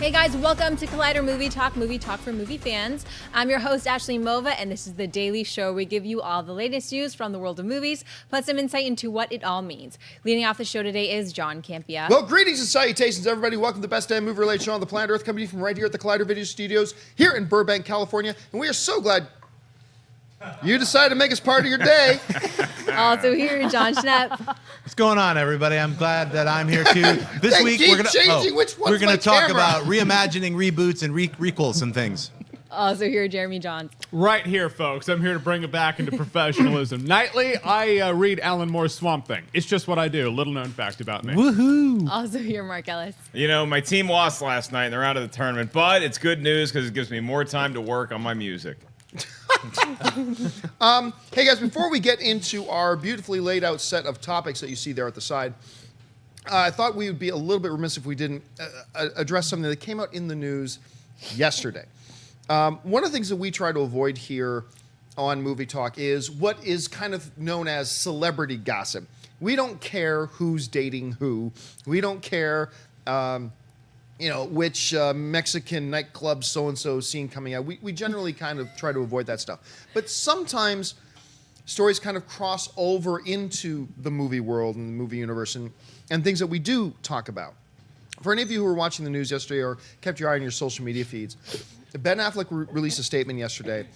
Hey guys, welcome to Collider Movie Talk for movie fans. I'm your host, Ashley Mova, and this is the daily show where we give you all the latest news from the world of movies, plus some insight into what it all means. Leading off the show today is Jon Campea. Well, greetings and salutations, everybody. Welcome to the best damn movie-related show on the planet Earth, coming to you from right here at the Collider Video Studios here in Burbank, California. And we are so glad you decided to make us part of your day. Also here, Jon Schnepp. What's going on, everybody? I'm glad that I'm here too. This They week keep we're gonna changing which one's we're gonna my talk camera. about reimagining reboots and requels and things. Also here, Jeremy Jahns. Right here, folks. I'm here to bring it back into professionalism. Nightly, I read Alan Moore's Swamp Thing. It's just what I do. Little known fact about me. Woohoo! Also here, Mark Ellis. You know, my team lost last night and they're out of the tournament, but it's good news because it gives me more time to work on my music. Hey, guys, before we get into our beautifully laid out set of topics that you see there at the side, I thought we would be a little bit remiss if we didn't address something that came out in the news yesterday. One of the things that we try to avoid here on Movie Talk is what is kind of known as celebrity gossip. We don't care who's dating who. We don't care, which Mexican nightclub so-and-so scene coming out. We generally kind of try to avoid that stuff. But sometimes stories kind of cross over into the movie world and the movie universe and things that we do talk about. For any of you who were watching the news yesterday or kept your eye on your social media feeds, Ben Affleck released a statement yesterday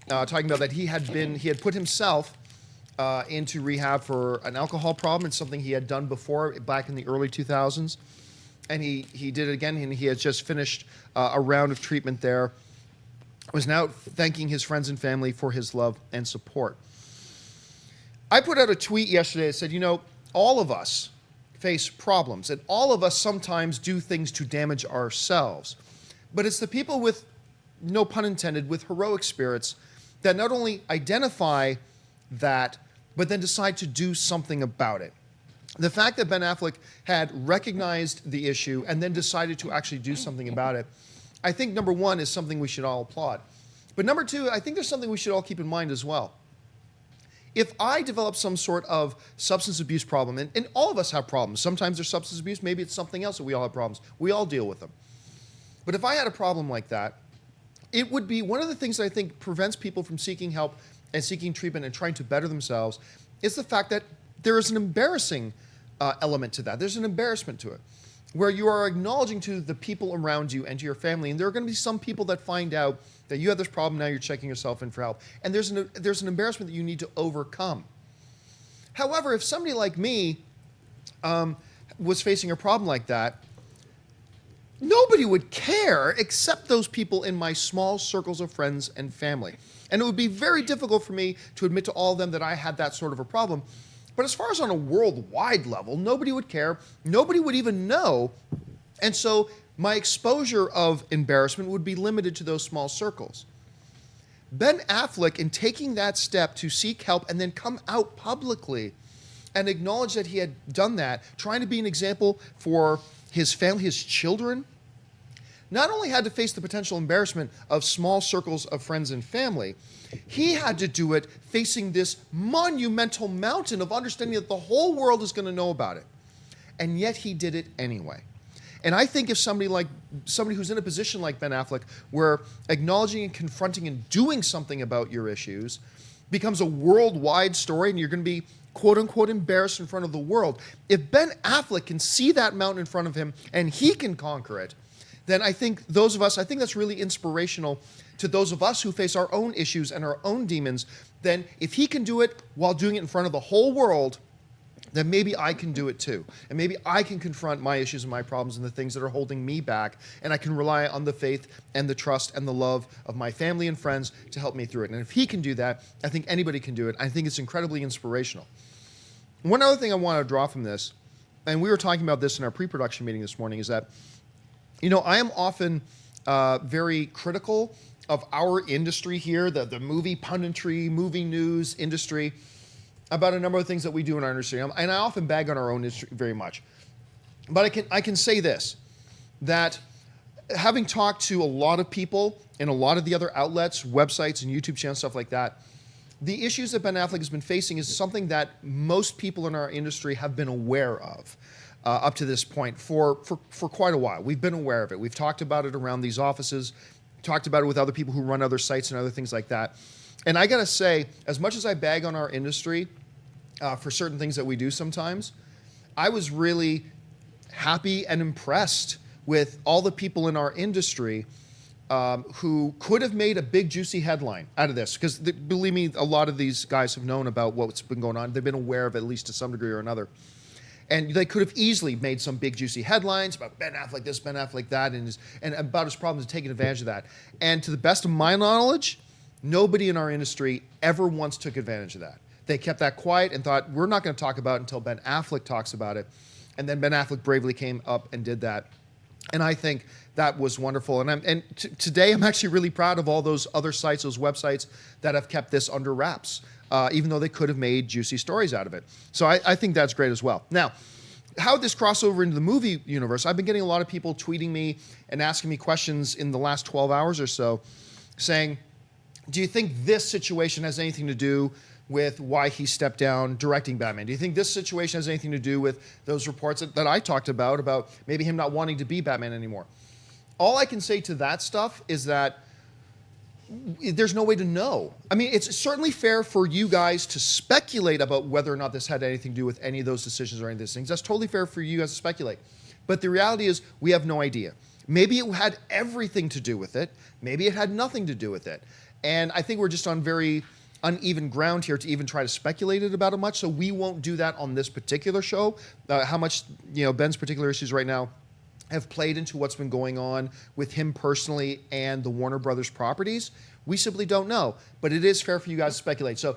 talking about that he had put himself into rehab for an alcohol problem. It's something he had done before back in the early 2000s. And he did it again, and he has just finished a round of treatment there. Was now thanking his friends and family for his love and support. I put out a tweet yesterday that said, all of us face problems, and all of us sometimes do things to damage ourselves. But it's the people with, no pun intended, with heroic spirits that not only identify that, but then decide to do something about it. The fact that Ben Affleck had recognized the issue and then decided to actually do something about it, I think, number one, is something we should all applaud. But number two, I think there's something we should all keep in mind as well. If I develop some sort of substance abuse problem, and all of us have problems. Sometimes there's substance abuse. Maybe it's something else that we all have problems. We all deal with them. But if I had a problem like that, it would be one of the things that I think prevents people from seeking help and seeking treatment and trying to better themselves is the fact that there is an embarrassing element to that. There's an embarrassment to it, where you are acknowledging to the people around you and to your family, and there are going to be some people that find out that you have this problem, now you're checking yourself in for help, and there's an embarrassment that you need to overcome. However, if somebody like me was facing a problem like that, nobody would care except those people in my small circles of friends and family. And it would be very difficult for me to admit to all of them that I had that sort of a problem. But as far as on a worldwide level, nobody would care. Nobody would even know. And so my exposure of embarrassment would be limited to those small circles. Ben Affleck, in taking that step to seek help and then come out publicly and acknowledge that he had done that, trying to be an example for his family, his children, not only had to face the potential embarrassment of small circles of friends and family, he had to do it facing this monumental mountain of understanding that the whole world is going to know about it. And yet he did it anyway. And I think if somebody who's in a position like Ben Affleck, where acknowledging and confronting and doing something about your issues becomes a worldwide story and you're going to be quote unquote embarrassed in front of the world, if Ben Affleck can see that mountain in front of him and he can conquer it, then I think that's really inspirational to those of us who face our own issues and our own demons. Then if he can do it while doing it in front of the whole world, then maybe I can do it too. And maybe I can confront my issues and my problems and the things that are holding me back, and I can rely on the faith and the trust and the love of my family and friends to help me through it. And if he can do that, I think anybody can do it. I think it's incredibly inspirational. One other thing I want to draw from this, and we were talking about this in our pre-production meeting this morning, is that I am often very critical of our industry here, the movie punditry, movie news industry, about a number of things that we do in our industry. And I often bag on our own industry very much. But I can say this, that having talked to a lot of people in a lot of the other outlets, websites and YouTube channels, stuff like that, the issues that Ben Affleck has been facing is something that most people in our industry have been aware of. up to this point for quite a while. We've been aware of it. We've talked about it around these offices, talked about it with other people who run other sites and other things like that. And I got to say, as much as I bag on our industry for certain things that we do sometimes, I was really happy and impressed with all the people in our industry who could have made a big, juicy headline out of this. Because believe me, a lot of these guys have known about what's been going on. They've been aware of it, at least to some degree or another. And they could have easily made some big, juicy headlines about Ben Affleck this, Ben Affleck that, and about his problems and taking advantage of that. And to the best of my knowledge, nobody in our industry ever once took advantage of that. They kept that quiet and thought, we're not going to talk about it until Ben Affleck talks about it. And then Ben Affleck bravely came up and did that. And I think that was wonderful. And today I'm actually really proud of all those other sites, those websites that have kept this under wraps, even though they could have made juicy stories out of it. So I think that's great as well. Now, how this crossover into the movie universe, I've been getting a lot of people tweeting me and asking me questions in the last 12 hours or so saying, do you think this situation has anything to do with why he stepped down directing Batman? Do you think this situation has anything to do with those reports that I talked about maybe him not wanting to be Batman anymore? All I can say to that stuff is that there's no way to know. I mean, it's certainly fair for you guys to speculate about whether or not this had anything to do with any of those decisions or any of those things. That's totally fair for you guys to speculate. But the reality is we have no idea. Maybe it had everything to do with it. Maybe it had nothing to do with it. And I think we're just on very uneven ground here to even try to speculate about it much. So we won't do that on this particular show. How much, Ben's particular issues right now have played into what's been going on with him personally and the Warner Brothers properties, we simply don't know. But it is fair for you guys to speculate. So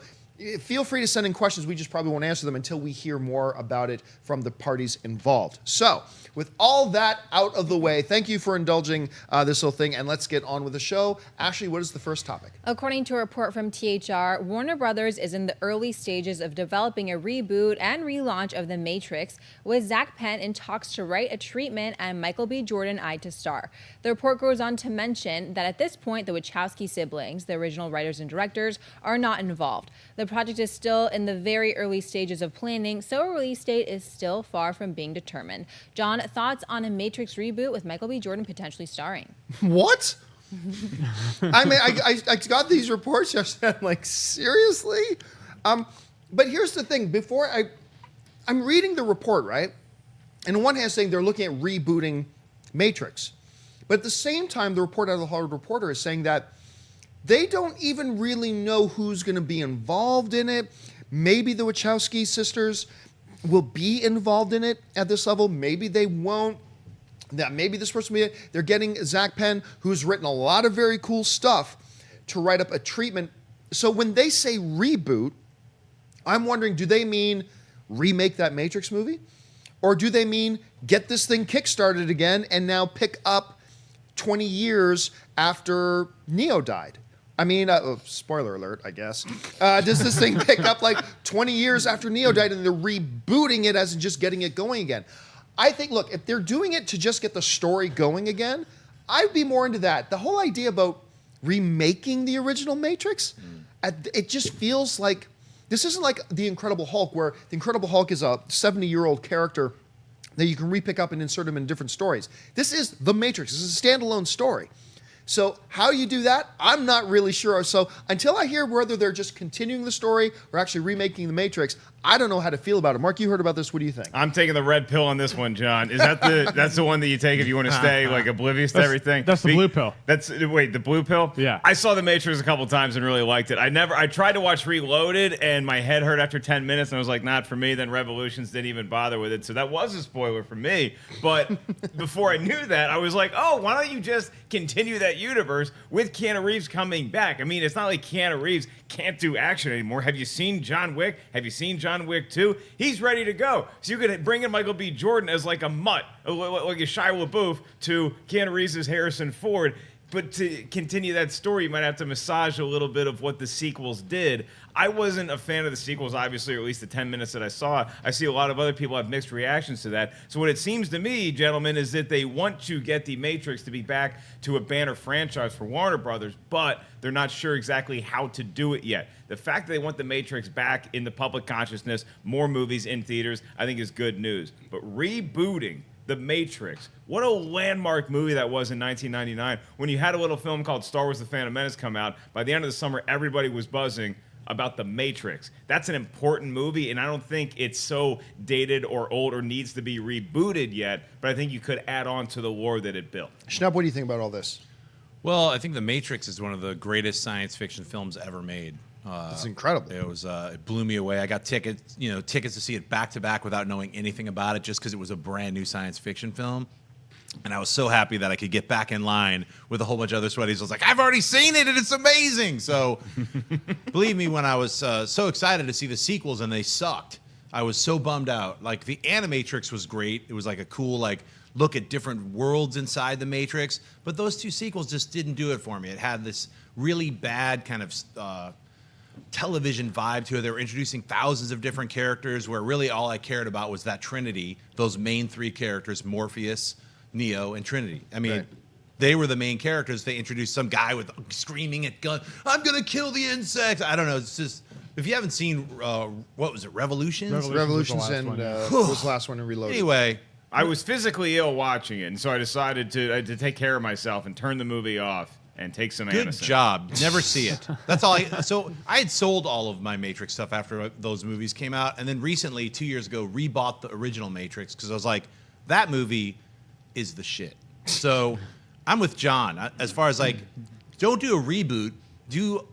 feel free to send in questions. We just probably won't answer them until we hear more about it from the parties involved. So with all that out of the way, thank you for indulging this whole thing, and let's get on with the show. Ashley, what is the first topic? According to a report from THR, Warner Brothers is in the early stages of developing a reboot and relaunch of The Matrix, with Zak Penn in talks to write a treatment and Michael B. Jordan eyed to star. The report goes on to mention that at this point, the Wachowski siblings, the original writers and directors, are not involved. The project is still in the very early stages of planning, so a release date is still far from being determined. John, thoughts on a Matrix reboot with Michael B. Jordan potentially starring? What? I mean, I got these reports yesterday. I'm like, seriously? But here's the thing. I'm reading the report, right? And on one hand, saying they're looking at rebooting Matrix. But at the same time, the report out of the Hollywood Reporter is saying that they don't even really know who's going to be involved in it. Maybe the Wachowski sisters will be involved in it at this level. Maybe they won't. That maybe this person will be it. They're getting Zak Penn, who's written a lot of very cool stuff, to write up a treatment. So when they say reboot, I'm wondering, do they mean remake that Matrix movie? Or do they mean get this thing kickstarted again and now pick up 20 years after Neo died? I mean, spoiler alert, I guess. Does this thing pick up like 20 years after Neo died and they're rebooting it as in just getting it going again? I think, look, if they're doing it to just get the story going again, I'd be more into that. The whole idea about remaking the original Matrix, it just feels like, this isn't like The Incredible Hulk, where The Incredible Hulk is a 70-year-old character that you can re-pick up and insert him in different stories. This is The Matrix. This is a standalone story. So how you do that, I'm not really sure. So until I hear whether they're just continuing the story or actually remaking The Matrix, I don't know how to feel about it. Mark, you heard about this. What do you think? I'm taking the red pill on this one, John. Is that that's the one that you take if you want to stay like oblivious to everything? That's the blue pill. Wait, the blue pill? Yeah. I saw The Matrix a couple times and really liked it. I tried to watch Reloaded and my head hurt after 10 minutes and I was like, not for me. Then Revolutions didn't even bother with it. So that was a spoiler for me. But before I knew that, I was like, oh, why don't you just continue that universe with Keanu Reeves coming back? I mean, it's not like Keanu Reeves can't do action anymore. Have you seen John Wick? Have you seen John Wick 2? He's ready to go. So you could bring in Michael B. Jordan as like a mutt, like a Shia LaBeouf to Keanu Reeves' Harrison Ford. But to continue that story, you might have to massage a little bit of what the sequels did. I wasn't a fan of the sequels, obviously, or at least the 10 minutes that I saw. I see a lot of other people have mixed reactions to that. So what it seems to me, gentlemen, is that they want to get The Matrix to be back to a banner franchise for Warner Brothers, but they're not sure exactly how to do it yet. The fact that they want The Matrix back in the public consciousness, more movies in theaters, I think is good news. But rebooting The Matrix, what a landmark movie that was in 1999 when you had a little film called Star Wars The Phantom Menace come out. By the end of the summer, everybody was buzzing about The Matrix. That's an important movie, and I don't think it's so dated or old or needs to be rebooted yet, but I think you could add on to the lore that it built. Schnepp, what do you think about all this? Well, I think The Matrix is one of the greatest science fiction films ever made. It's incredible. It blew me away. I got tickets to see it back to back without knowing anything about it, just because it was a brand new science fiction film. And I was so happy that I could get back in line with a whole bunch of other sweaties. I was like, I've already seen it and it's amazing. So believe me, when I was so excited to see the sequels and they sucked, I was so bummed out. Like the Animatrix was great. It was like a cool look at different worlds inside the Matrix. But those two sequels just didn't do it for me. It had this really bad kind of television vibe to it. They were introducing thousands of different characters where really all I cared about was that Trinity, those main three characters, Morpheus, Neo, and Trinity. I mean, Right. They were the main characters. They introduced some guy with screaming at gun, I'm going to kill the insects. I don't know. It's just, if you haven't seen, what was it, Revolutions? Revolutions and was the last one in Reloaded. Anyway. I was physically ill watching it, and so I decided to take care of myself and turn the movie off and take some Good Anacin. job. Never see it. That's all. So I had sold all of my Matrix stuff after those movies came out, and then recently, 2 years ago, rebought the original Matrix because I was like, that movie is the shit. So I'm with John as far as don't do a reboot. Do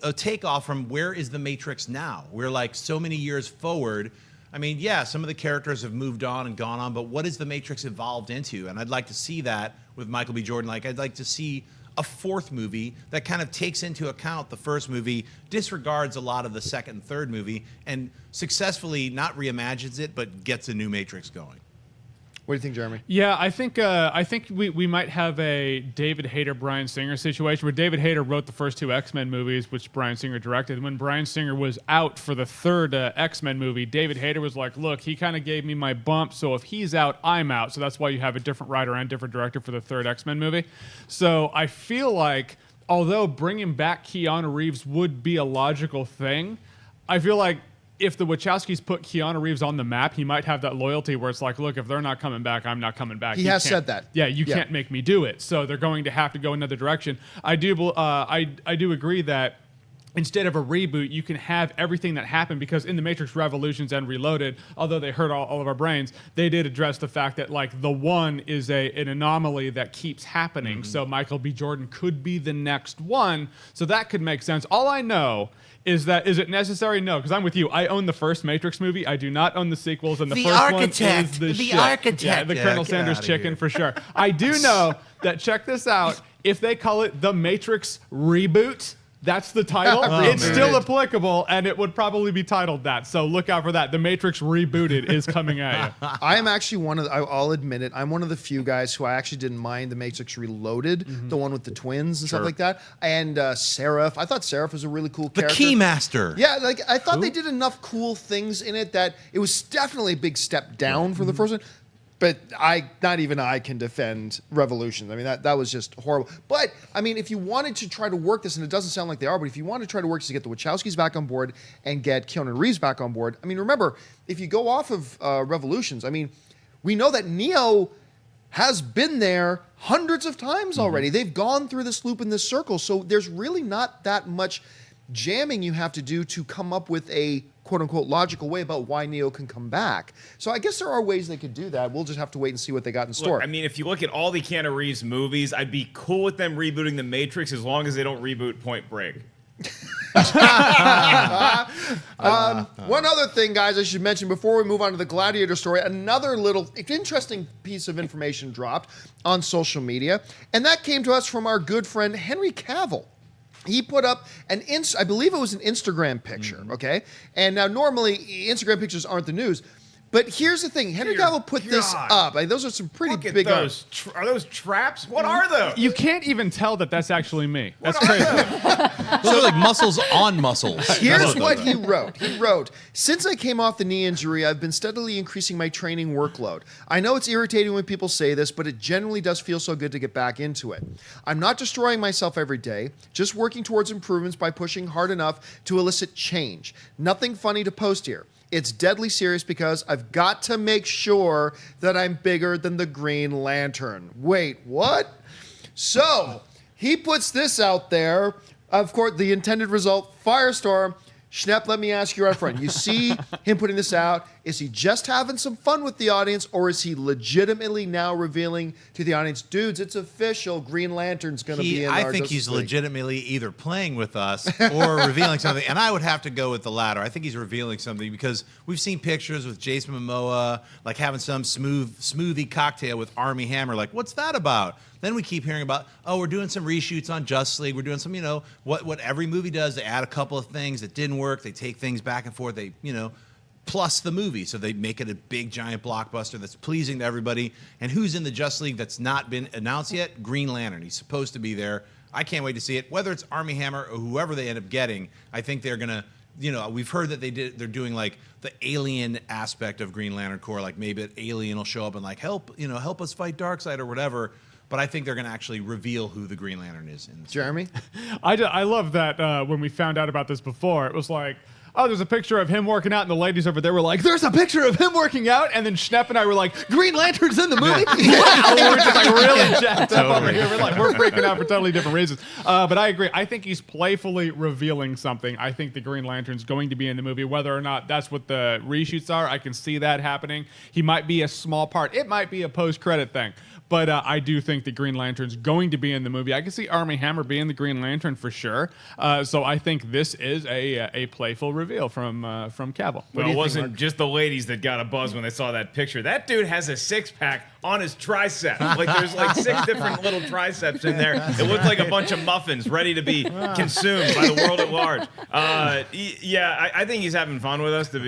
a takeoff from where is the Matrix now? We're like so many years forward. I mean, yeah, some of the characters have moved on and gone on, but what has the Matrix evolved into? And I'd like to see that with Michael B. Jordan. I'd like to see a fourth movie that kind of takes into account the first movie, disregards a lot of the second and third movie, and successfully not reimagines it, but gets a new Matrix going. What do you think, Jeremy? Yeah, I think we might have a David Hayter, Bryan Singer situation where David Hayter wrote the first two X-Men movies, which Bryan Singer directed. When Bryan Singer was out for the third X-Men movie, David Hayter was like, look, he kind of gave me my bump, so if he's out, I'm out. So that's why you have a different writer and different director for the third X-Men movie. So I feel like, although bringing back Keanu Reeves would be a logical thing, I feel like if the Wachowskis put Keanu Reeves on the map, he might have that loyalty where it's like, look, if they're not coming back, I'm not coming back. He has said that. Yeah, you can't make me do it. So they're going to have to go another direction. I do agree that instead of a reboot, you can have everything that happened, because in The Matrix Revolutions and Reloaded, although they hurt all of our brains, they did address the fact that the one is an anomaly that keeps happening. So Michael B. Jordan could be the next one. So that could make sense. All I know is it necessary? No, because I'm with you. I own the first Matrix movie. I do not own the sequels, and the first architect, one is the shit. architect. Yeah, the Yeah, Colonel get Sanders outta chicken here. for sure. I do know that, check this out, if they call it The Matrix Reboot, that's the title. It's still applicable, and it would probably be titled that. So look out for that. The Matrix Rebooted is coming at you. I am actually I'll admit it, I'm one of the few guys who I actually didn't mind The Matrix Reloaded, the one with the twins and stuff like that. And Seraph, I thought Seraph was a really cool The character. Keymaster. Yeah, I thought they did enough cool things in it that it was definitely a big step down from the first one. But not even I can defend Revolution. I mean, that was just horrible. But, I mean, if you wanted to try to work this, and it doesn't sound like they are, but if you want to try to work this to get the Wachowskis back on board and get Keanu Reeves back on board, I mean, remember, if you go off of Revolutions, I mean, we know that Neo has been there hundreds of times already. They've gone through this loop in this circle, so there's really not that much jamming you have to do to come up with a quote-unquote logical way about why Neo can come back. So I guess there are ways they could do that. We'll just have to wait and see what they got in store. Look, I mean, if you look at all the Keanu Reeves movies, I'd be cool with them rebooting The Matrix as long as they don't reboot Point Break. One other thing, guys, I should mention before we move on to the Gladiator story, another little interesting piece of information dropped on social media, and that came to us from our good friend Henry Cavill. He put up I believe it was an Instagram picture, okay? And now normally Instagram pictures aren't the news, But here's the thing: Henry Dear Cavill put this God. up. Like, those are some pretty Look at big those. Are those traps? What are those? You can't even tell that that's actually me. That's What are crazy. Those are like muscles on muscles. Here's what he wrote. He wrote, "Since I came off the knee injury, I've been steadily increasing my training workload. I know it's irritating when people say this, but it genuinely does feel so good to get back into it. I'm not destroying myself every day, just working towards improvements by pushing hard enough to elicit change. Nothing funny to post here. It's deadly serious because I've got to make sure that I'm bigger than the Green Lantern." Wait, what? So he puts this out there. Of course, the intended result, Firestorm. Schnepp, let me ask you right front. You see him putting this out. Is he just having some fun with the audience, or is he legitimately now revealing to the audience, dudes, it's official, Green Lantern's going to be in our I think Justice he's League." legitimately either playing with us or revealing something. And I would have to go with the latter. I think he's revealing something because we've seen pictures with Jason Momoa, like having some smoothie cocktail with Army Hammer. Like, what's that about? Then we keep hearing about, oh, we're doing some reshoots on Justice League. We're doing some, what every movie does. They add a couple of things that didn't work. They take things back and forth. They, plus the movie. So they make it a big, giant blockbuster that's pleasing to everybody. And who's in the Justice League that's not been announced yet? Green Lantern. He's supposed to be there. I can't wait to see it. Whether it's Army Hammer or whoever they end up getting, I think they're going to, we've heard that they're doing like the alien aspect of Green Lantern Corps. Like maybe an alien will show up and like help us fight Darkseid or whatever. But I think they're going to actually reveal who the Green Lantern is. Jeremy? I love that when we found out about this before, it was like, oh, there's a picture of him working out, and the ladies over there were like, there's a picture of him working out, and then Schnepp and I were like, Green Lantern's in the movie? Wow! We're just like really jacked up over here. We're freaking out for totally different reasons. But I agree. I think he's playfully revealing something. I think the Green Lantern's going to be in the movie. Whether or not that's what the reshoots are, I can see that happening. He might be a small part. It might be a post-credit thing. But I do think the Green Lantern's going to be in the movie. I can see Army Hammer being the Green Lantern for sure. So I think this is a playful reveal from Cavill. Well, it wasn't just the ladies that got a buzz when they saw that picture. That dude has a six-pack on his tricep. Like there's like 6 different little triceps in there. It looked like a bunch of muffins ready to be consumed by the world at large. I think he's having fun with us. To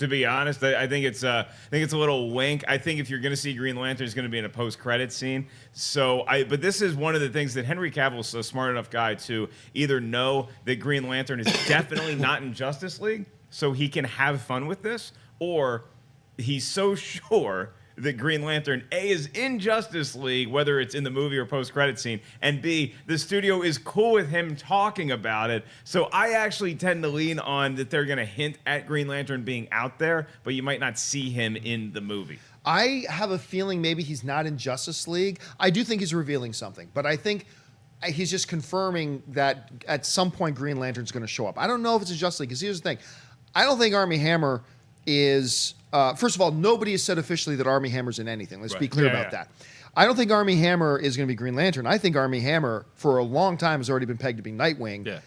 be honest, I think it's a little wink. I think if you're going to see Green Lantern, it's going to be in a post-credit scene. But this is one of the things that Henry Cavill is a smart enough guy to either know that Green Lantern is definitely not in Justice League, so he can have fun with this, or he's so sure that Green Lantern, A, is in Justice League, whether it's in the movie or post-credit scene, and B, the studio is cool with him talking about it. So I actually tend to lean on that they're going to hint at Green Lantern being out there, but you might not see him in the movie. I have a feeling maybe he's not in Justice League. I do think he's revealing something, but I think he's just confirming that at some point Green Lantern's going to show up. I don't know if it's in Justice League, because here's the thing. I don't think Army Hammer is... first of all, nobody has said officially that Army Hammer's in anything. Let's be clear about that. I don't think Army Hammer is going to be Green Lantern. I think Army Hammer, for a long time, has already been pegged to be Nightwing. Yeah.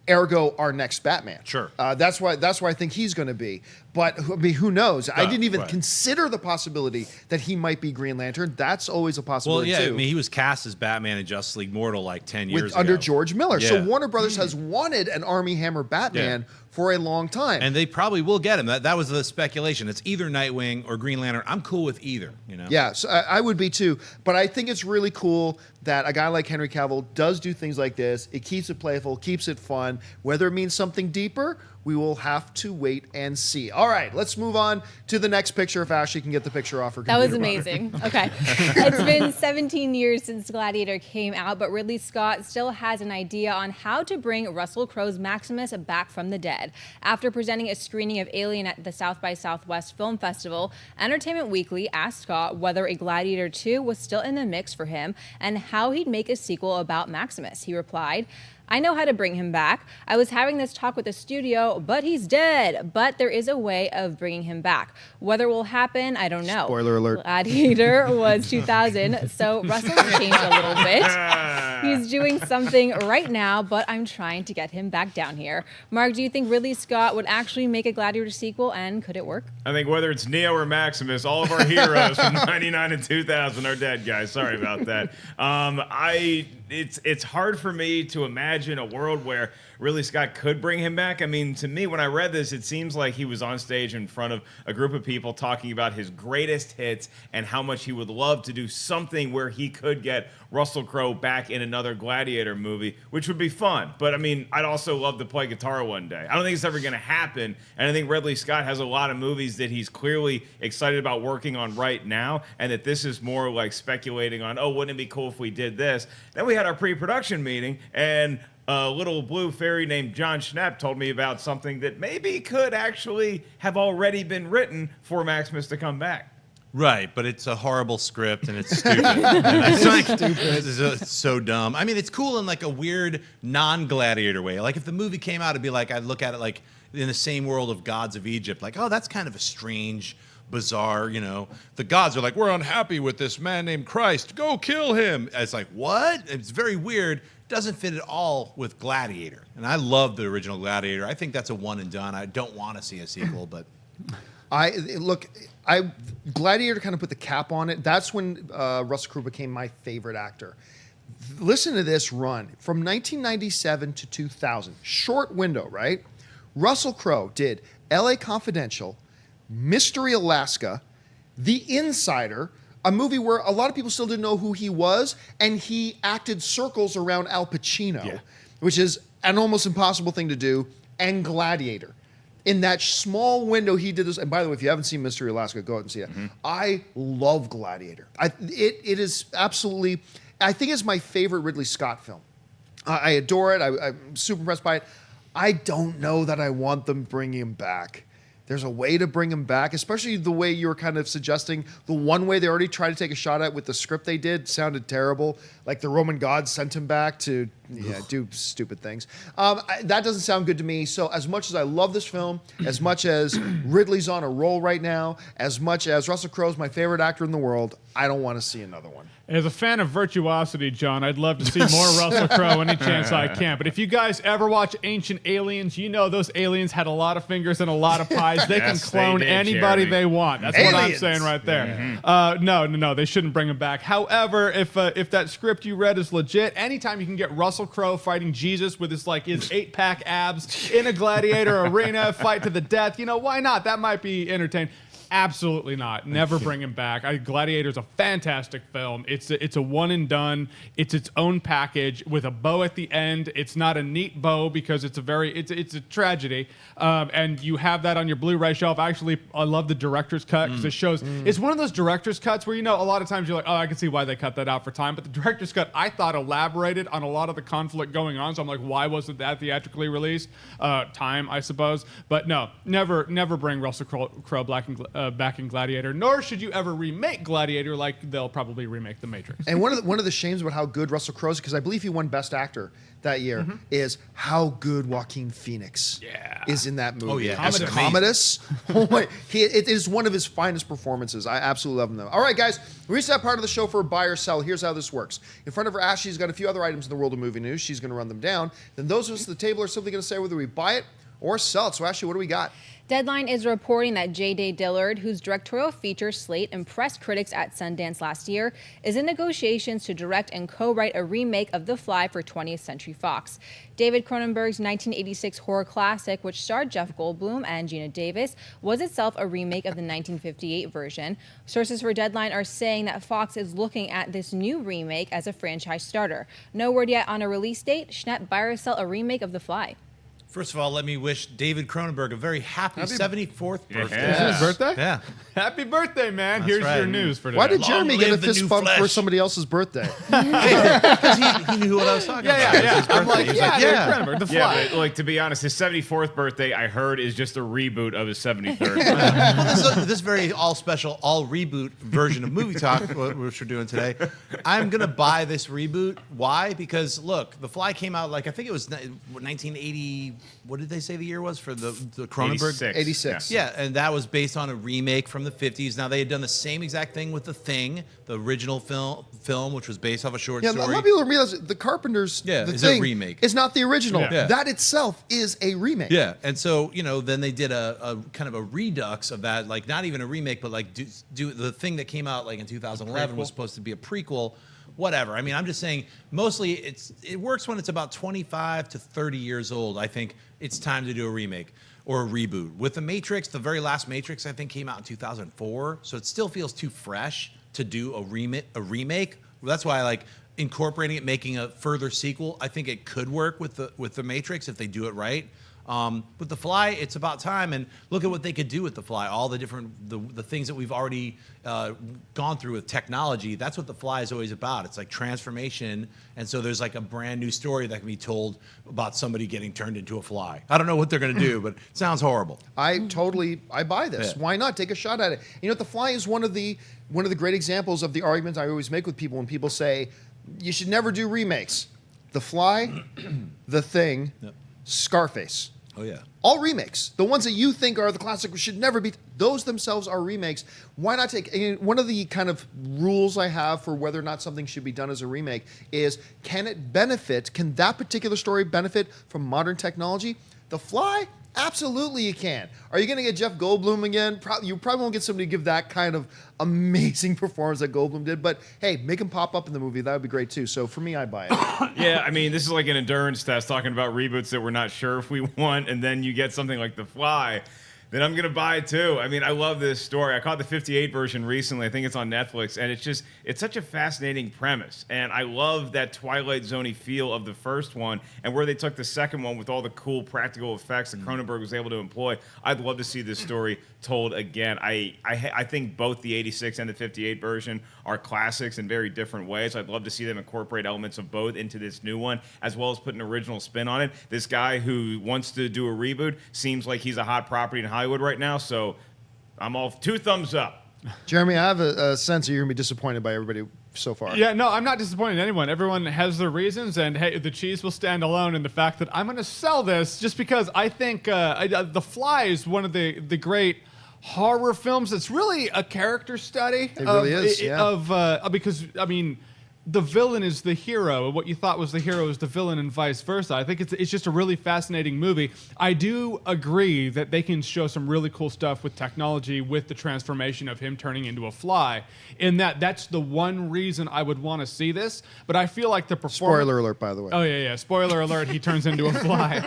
Ergo, our next Batman. Sure. That's why I think he's going to be. But who knows? I didn't even consider the possibility that he might be Green Lantern. That's always a possibility, too. I mean, he was cast as Batman in Justice League Mortal like 10 years ago. Under George Miller. Yeah. So Warner Brothers has wanted an Army Hammer Batman for a long time. And they probably will get him. That was the speculation. It's either Nightwing or Green Lantern. I'm cool with either. Yeah, so I would be too. But I think it's really cool that a guy like Henry Cavill does do things like this. It keeps it playful, keeps it fun. Whether it means something deeper, we will have to wait and see. All right, let's move on to the next picture if Ashley can get the picture off her computer. That was amazing. Okay. It's been 17 years since Gladiator came out, but Ridley Scott still has an idea on how to bring Russell Crowe's Maximus back from the dead. After presenting a screening of Alien at the South by Southwest Film Festival, Entertainment Weekly asked Scott whether a Gladiator 2 was still in the mix for him and how he'd make a sequel about Maximus. He replied, "I know how to bring him back. I was having this talk with the studio, but he's dead. But there is a way of bringing him back. Whether it will happen, I don't know." Spoiler alert. Gladiator was 2000, so Russell's changed a little bit. He's doing something right now, but I'm trying to get him back down here. Mark, do you think Ridley Scott would actually make a Gladiator sequel, and could it work? I think whether it's Neo or Maximus, all of our heroes from 99 and 2000 are dead, guys. Sorry about that. It's hard for me to imagine a world where Ridley Scott could bring him back. I mean, to me, when I read this, it seems like he was on stage in front of a group of people talking about his greatest hits and how much he would love to do something where he could get Russell Crowe back in another Gladiator movie, which would be fun. But I mean, I'd also love to play guitar one day. I don't think it's ever going to happen. And I think Ridley Scott has a lot of movies that he's clearly excited about working on right now, and that this is more like speculating on, oh, wouldn't it be cool if we did this? Then we had our pre-production meeting, and a little blue fairy named Jon Schnepp told me about something that maybe could actually have already been written for Maximus to come back. Right, but it's a horrible script and it's stupid. And it's like, it's so dumb. I mean, it's cool in like a weird non-Gladiator way. Like if the movie came out, it'd be like, I'd look at it like in the same world of Gods of Egypt. Like, oh, that's kind of a strange, bizarre, you know. The gods are like, we're unhappy with this man named Christ. Go kill him. And it's like, what? It's very weird. Doesn't fit at all with Gladiator. And I love the original Gladiator. I think that's a one and done. I don't want to see a sequel, but... Gladiator kind of put the cap on it. That's when Russell Crowe became my favorite actor. Listen to this run. From 1997 to 2000, short window, right? Russell Crowe did L.A. Confidential, Mystery Alaska, The Insider, a movie where a lot of people still didn't know who he was, and he acted circles around Al Pacino, which is an almost impossible thing to do, and Gladiator. In that small window, he did this. And by the way, if you haven't seen Mystery Alaska, go out and see it. I love Gladiator. It is absolutely, I think it's my favorite Ridley Scott film. I adore it. I'm super impressed by it. I don't know that I want them bringing him back. There's a way to bring him back, especially the way you were kind of suggesting. The one way they already tried to take a shot at with the script they did sounded terrible. Like the Roman gods sent him back to do stupid things. That doesn't sound good to me. So as much as I love this film, as much as Ridley's on a roll right now, as much as Russell Crowe's my favorite actor in the world, I don't want to see another one. As a fan of virtuosity, John, I'd love to see more Russell Crowe any chance I can. But if you guys ever watch Ancient Aliens, you know those aliens had a lot of fingers and a lot of pies. They can clone anybody they want. That's what I'm saying right there. No, they shouldn't bring him back. However, if that script you read is legit, anytime you can get Russell Crowe fighting Jesus with his 8-pack abs in a gladiator arena, fight to the death, why not? That might be entertaining. Absolutely not. Never bring him back. Gladiator's a fantastic film. It's a one and done. It's its own package with a bow at the end. It's not a neat bow because it's a tragedy. And you have that on your Blu-ray shelf. Actually, I love the director's cut because it shows. It's one of those director's cuts where a lot of times you're like, oh, I can see why they cut that out for time. But the director's cut, I thought, elaborated on a lot of the conflict going on. So I'm like, why wasn't that theatrically released? Time, I suppose. But no, never bring Russell Crowe back in Gladiator, nor should you ever remake Gladiator like they'll probably remake The Matrix. And one of the shames about how good Russell Crowe is, because I believe he won Best Actor that year, is how good Joaquin Phoenix is in that movie. Oh, yeah. As Commodus. It is one of his finest performances. I absolutely love him, though. All right, guys, we reached that part of the show for buy or sell. Here's how this works. In front of her, Ashley's got a few other items in the world of movie news. She's going to run them down. Then those of us at the table are simply going to say whether we buy it or sell it. So, Ashley, what do we got? Deadline is reporting that J.D. Dillard, whose directorial feature slate impressed critics at Sundance last year, is in negotiations to direct and co-write a remake of The Fly for 20th Century Fox. David Cronenberg's 1986 horror classic, which starred Jeff Goldblum and Gina Davis, was itself a remake of the 1958 version. Sources for Deadline are saying that Fox is looking at this new remake as a franchise starter. No word yet on a release date. Schnepp, buy or sell a remake of The Fly? First of all, let me wish David Cronenberg a very happy 74th birthday. Is it his birthday? Yeah. Happy birthday, man. That's Here's right. your news for today. Why did Long Jeremy get a live the fist new bump for flesh. somebody else's birthday? Because he knew what I was talking about. It was his I'm birthday. like, He was David Cronenberg, The Fly. Yeah, but to be honest, his 74th birthday, I heard, is just a reboot of his 73rd. Well, this very all-special, all-reboot version of Movie Talk, which we're doing today, I'm going to buy this reboot. Why? Because, look, The Fly came out, I think it was 1980, what did they say the year was for the Cronenberg? 86. Yeah, and that was based on a remake from the 50s. Now, they had done the same exact thing with The Thing, the original film, which was based off a short Yeah, story. a lot of people don't realize that The Carpenter's Yeah, The it's a Thing remake. is not the original. Yeah. That itself is a remake. Yeah, and so then they did a kind of a redux of that, not even a remake, but do the Thing that came out in 2011 was supposed to be a prequel. whatever. I mean, I'm just saying, mostly it works when it's about 25 to 30 years old. I think it's time to do a remake or a reboot. With The Matrix, the very last Matrix, I think, came out in 2004, so it still feels too fresh to do a remake. That's why I like incorporating it, making a further sequel. I think it could work with the Matrix if they do it right. With The Fly, it's about time, and look at what they could do with The Fly. All the different the things that we've already gone through with technology. That's what The Fly is always about. It's like transformation, and so there's like a brand new story that can be told about somebody getting turned into a fly. I don't know what they're gonna do, but it sounds horrible. I buy this. Yeah. Why not take a shot at it? You know, The Fly is one of the great examples of the arguments I always make with people when people say you should never do remakes. The Fly, The Thing, Yep. Scarface. Oh yeah. All remakes. The ones that you think are the classic should never be. Those themselves are remakes. Why not take? One of the kind of rules I have for whether or not something should be done as a remake is, can it benefit? Can that particular story benefit from modern technology? The Fly? Absolutely you can. Are you going to get Jeff Goldblum again? You probably won't get somebody to give that kind of amazing performance that Goldblum did. But hey, make him pop up in the movie. That would be great too. So for me, I buy it. Yeah, I mean, this is like an endurance test talking about reboots that we're not sure if we want, and then you get something like The Fly, then I'm going to buy it too. I mean, I love this story. I caught the 58 version recently. I think it's on Netflix, and it's such a fascinating premise. And I love that Twilight Zone-y feel of the first one, and where they took the second one with all the cool practical effects that Cronenberg was able to employ. I'd love to see this story told again. I think both the 86 and the 58 version are classics in very different ways. I'd love to see them incorporate elements of both into this new one, as well as put an original spin on it. This guy who wants to do a reboot seems like he's a hot property in Hollywood right now, so I'm all 2 thumbs up. Jeremy, I have a sense that you're going to be disappointed by everybody so far. Yeah, no, I'm not disappointing anyone. Everyone has their reasons, and hey, the cheese will stand alone in the fact that I'm going to sell this just because I think The Fly is one of the great horror films. It's really a character study. It really is, yeah. Because, I mean, the villain is the hero, and what you thought was the hero is the villain, and vice versa. I think it's just a really fascinating movie. I do agree that they can show some really cool stuff with technology, with the transformation of him turning into a fly. In that's the one reason I would want to see this. But I feel like the performance. Spoiler alert, by the way. Oh yeah. Spoiler alert: he turns into a fly.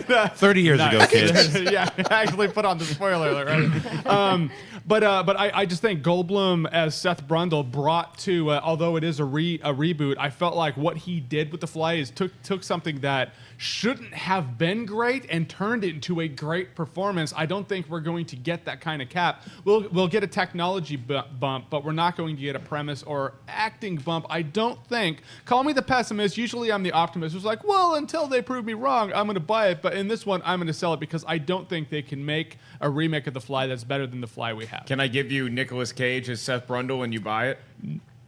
But, 30 years ago, kids. Yeah, I actually put on the spoiler alert, right? But I just think Goldblum as Seth Brundle brought to, although it is a reboot, I felt like what he did with The Fly is took something that shouldn't have been great and turned it into a great performance. I don't think we're going to get that kind of cap. We'll get a technology bump, but we're not going to get a premise or acting bump. I don't think. Call me the pessimist. Usually I'm the optimist who's like, well, until they prove me wrong, I'm going to buy it. But in this one, I'm going to sell it because I don't think they can make a remake of The Fly that's better than The Fly we have. Can I give you Nicolas Cage as Seth Brundle and you buy it?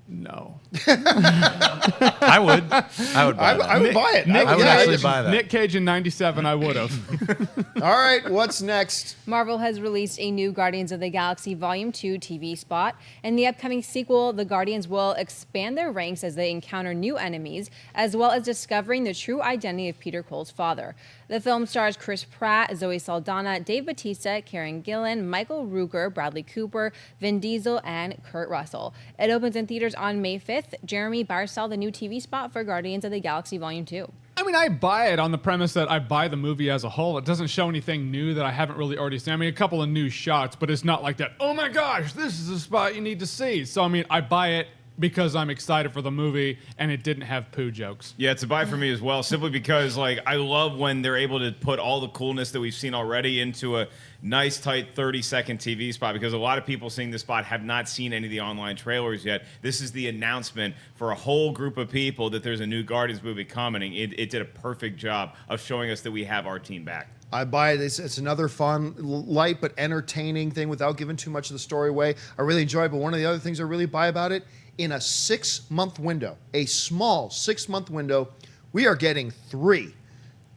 No. I would buy that. I would buy it. I would actually buy that. Nick Cage in '97, I would have. All right, what's next? Marvel has released a new Guardians of the Galaxy Volume 2 TV spot. In the upcoming sequel, the Guardians will expand their ranks as they encounter new enemies, as well as discovering the true identity of Peter Quill's father. The film stars Chris Pratt, Zoe Saldana, Dave Bautista, Karen Gillan, Michael Rooker, Bradley Cooper, Vin Diesel, and Kurt Russell. It opens in theaters on May 5th. Jeremy, buy or sell the new TV spot for Guardians of the Galaxy Volume 2? I mean, I buy it on the premise that I buy the movie as a whole. It doesn't show anything new that I haven't really already seen. I mean, a couple of new shots, but it's not like that, oh my gosh, this is a spot you need to see. So, I mean, I buy it because I'm excited for the movie and it didn't have poo jokes. Yeah, it's a buy for me as well, simply because like I love when they're able to put all the coolness that we've seen already into a nice, tight 30-second TV spot, because a lot of people seeing this spot have not seen any of the online trailers yet. This is the announcement for a whole group of people that there's a new Guardians movie coming. It did a perfect job of showing us that we have our team back. I buy it. It's another fun, light, but entertaining thing without giving too much of the story away. I really enjoy it, but one of the other things I really buy about it, in a 6-month window, a small 6-month window, we are getting 3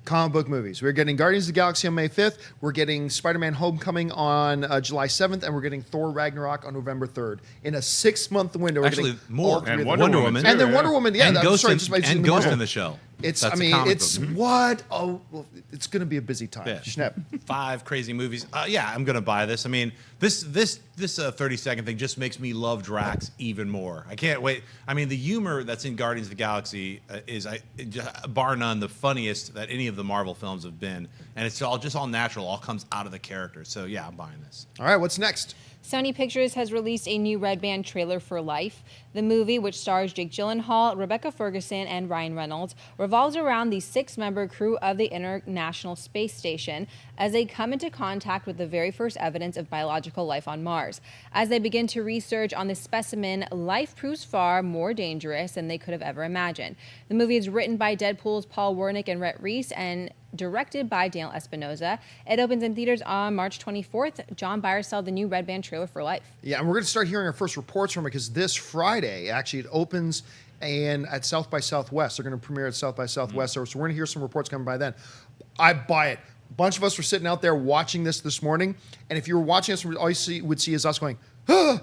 comic book movies. We're getting Guardians of the Galaxy on May 5th, we're getting Spider-Man Homecoming on July 7th, and we're getting Thor Ragnarok on November 3rd. In a 6-month window, we're Actually, getting more. all 3 And of Wonder them. Woman, And then too, Wonder Woman, yeah. And I'm Ghost, sorry, in, just by and seeing Ghost Marvel. in the Shell. It's, That's I a mean, comic it's book. what? Oh, well, it's going to be a busy time. Yeah. Schnepp. 5 crazy movies. Yeah, I'm gonna buy this. I mean, this 30-second thing just makes me love Drax even more. I can't wait. I mean, the humor that's in Guardians of the Galaxy is, bar none, the funniest that any of the Marvel films have been, and it's all natural. All comes out of the character. So yeah, I'm buying this. All right, what's next? Sony Pictures has released a new Red Band trailer for Life. The movie, which stars Jake Gyllenhaal, Rebecca Ferguson, and Ryan Reynolds, revolves around the 6-member crew of the International Space Station as they come into contact with the very first evidence of biological life on Mars. As they begin to research on the specimen, life proves far more dangerous than they could have ever imagined. The movie is written by Deadpool's Paul Wernick and Rhett Reese and directed by Daniel Espinosa. It opens in theaters on March 24th. John, buy or sell the new Red Band trailer for Life? Yeah, and we're going to start hearing our first reports from it because this Friday, actually, it opens at South by Southwest. They're going to premiere at South by Southwest. So we're going to hear some reports coming by then. I buy it. A bunch of us were sitting out there watching this morning, and if you were watching us, all you would see is us going, ah!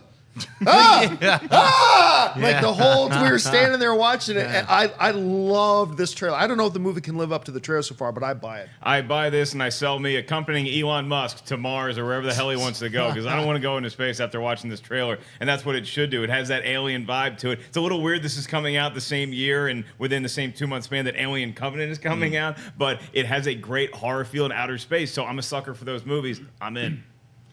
Like the whole we were standing there watching it, and I loved this trailer. I don't know if the movie can live up to the trailer so far, but I buy it. I buy this and I sell me accompanying Elon Musk to Mars or wherever the hell he wants to go because I don't want to go into space after watching this trailer, and that's what it should do. It has that alien vibe to it. It's a little weird this is coming out the same year and within the same 2-month span that Alien Covenant is coming out, but it has a great horror feel in outer space, so I'm a sucker for those movies. I'm in.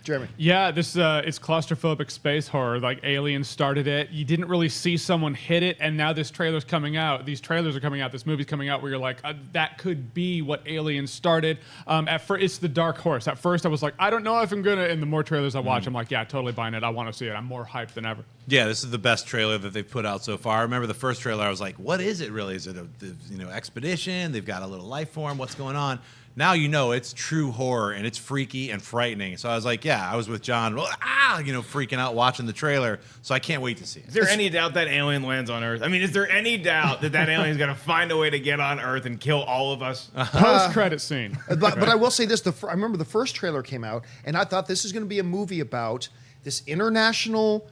Jeremy. Yeah, this it's claustrophobic space horror. Like Alien started it. You didn't really see someone hit it, and now this trailer's coming out. These trailers are coming out. This movie's coming out where you're like, that could be what Alien started. At first, it's the dark horse. At first, I was like, I don't know if I'm gonna. And the more trailers I watch, I'm like, yeah, totally buying it. I want to see it. I'm more hyped than ever. Yeah, this is the best trailer that they've put out so far. I remember the first trailer. I was like, what is it really? Is it a expedition? They've got a little life form. What's going on? Now you know it's true horror and it's freaky and frightening. So I was like, yeah, I was with John, freaking out watching the trailer. So I can't wait to see it. Is there any doubt that alien lands on Earth? I mean, is there any doubt that alien's going to find a way to get on Earth and kill all of us? Post-credit scene. But I will say this: I remember the first trailer came out, and I thought this is going to be a movie about this international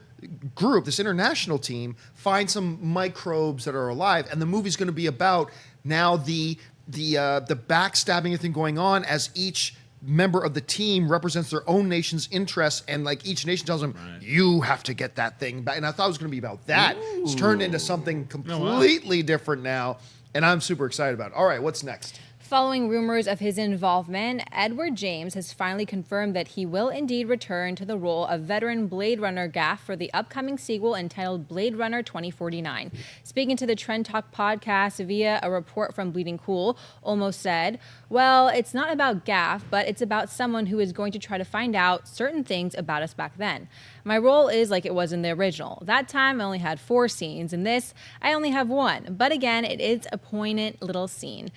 group, this international team, find some microbes that are alive, and the movie's going to be about now the backstabbing thing going on as each member of the team represents their own nation's interests, and like each nation tells them, you have to get that thing back. And I thought it was going to be about that. Ooh. It's turned into something completely different now, and I'm super excited about it. All right, what's next? Following rumors of his involvement, Edward James has finally confirmed that he will indeed return to the role of veteran Blade Runner Gaff for the upcoming sequel entitled Blade Runner 2049. Speaking to the Trend Talk podcast via a report from Bleeding Cool, Olmos said, well, it's not about Gaff, but it's about someone who is going to try to find out certain things about us back then. My role is like it was in the original. That time I only had 4 scenes. In this, I only have 1. But again, it is a poignant little scene.